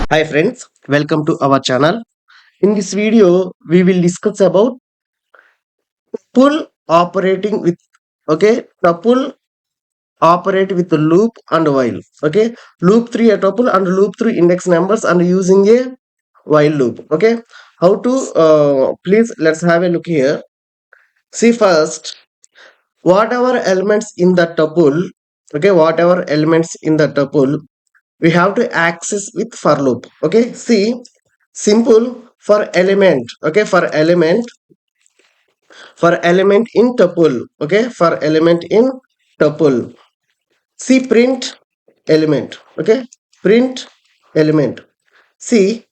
Hi friends, welcome to our channel. In this video, we will discuss about tuple operating with tuple operate with the loop and while. Loop 3 a tuple and loop 3 index numbers and using a while loop. How to please let's have a look here. See first, whatever elements in the tuple, whatever elements in the tuple we have to access with for loop. See, simple for element, for element in tuple, for element in tuple. See, print element. Print element. See,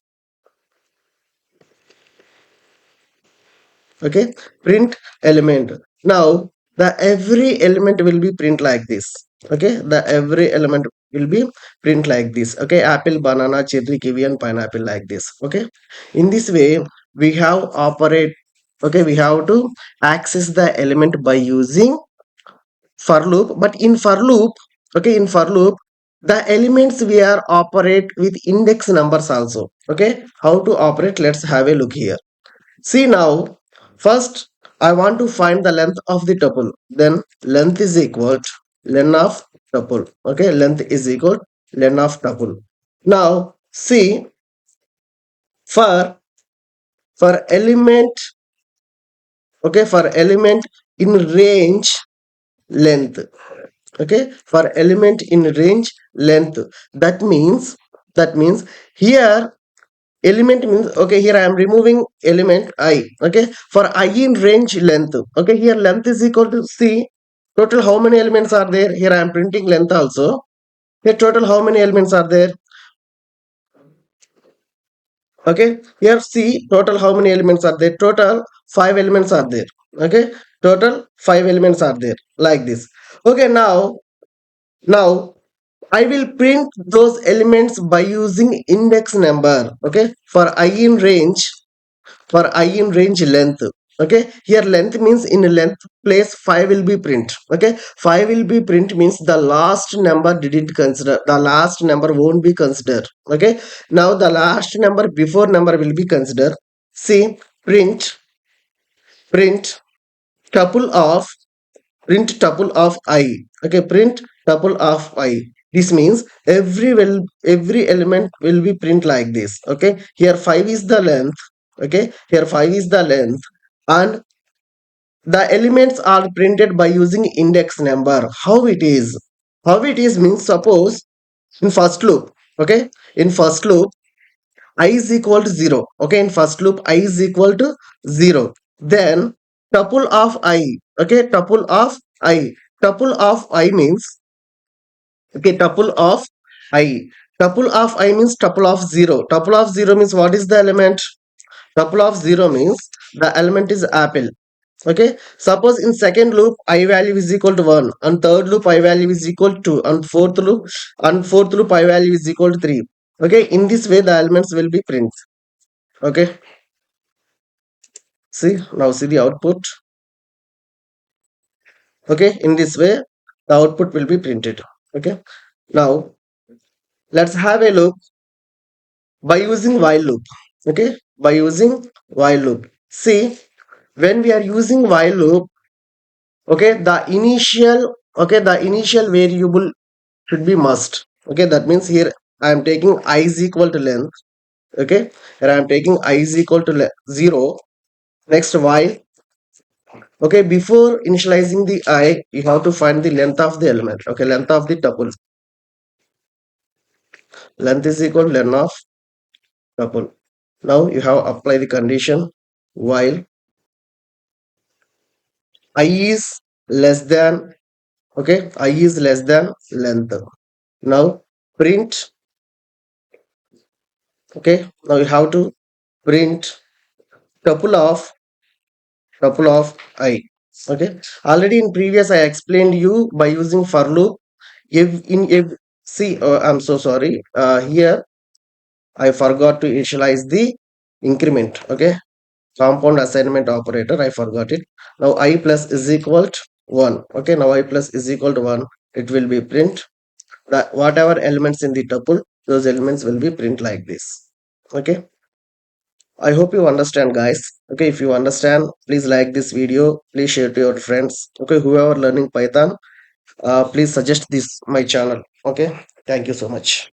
okay, print element. Now the every element will be print like this. The every element will be print like this. Apple, banana, cherry, kiwi and pineapple, like this. In this way we have operate. We have to access the element by using for loop. But in for loop, in for loop, the elements we are operate with index numbers also. How to operate, let's have a look here. See now, first I want to find the length of the tuple. Then length is equal to len of tuple. Length is equal to len of tuple. Now see, for element, for element in range length. For element in range length. That means here element means, here I am removing element I. For I in range length, here length is equal to, see, total how many elements are there. Here I am printing length also. Here total how many elements are there. Here see, total how many elements are there. Total 5 elements are there. Total 5 elements are there, like this. Now I will print those elements by using index number. For I in range, length. Here length means in length place 5 will be print. 5 will be print means the last number didn't consider, the last number won't be considered. Now the last number before number will be considered. See, print tuple of I. Print tuple of I. This means every element will be print like this. Here 5 is the length. Here 5 is the length, and the elements are printed by using index number. How it is means, suppose in first loop. In first loop I is equal to 0. In first loop I is equal to 0. Then tuple of I. Tuple of I. Tuple of I means, tuple of I. Tuple of I means tuple of 0. Tuple of 0 means, what is the element? Tuple of 0 means the element is apple. Suppose in second loop I value is equal to 1, and third loop I value is equal to 2, and fourth loop I value is equal to 3. In this way the elements will be print. See, now see the output. In this way the output will be printed. Now let's have a look by using while loop. By using while loop. See, when we are using while loop, the initial variable should be must. That means here I am taking I is equal to length. Here I am taking I is equal to 0. Next, while, before initializing the I, you have to find the length of the element. Length of the tuple. Length is equal to len of tuple. Now you have apply the condition while I is less than, I is less than length. Now print. Now you have to print tuple of I. Already in previous I explained you by using for loop. If see, I'm so sorry, here I forgot to initialize the increment. Compound assignment operator, I forgot it. Now I plus is equal to 1. Now I plus is equal to 1. It will be print that whatever elements in the tuple those elements will be print like this. Okay, I hope you understand, guys. Okay, if you understand, please like this video, please share to your friends. Okay, whoever learning Python, please suggest this my channel. Okay, thank you so much.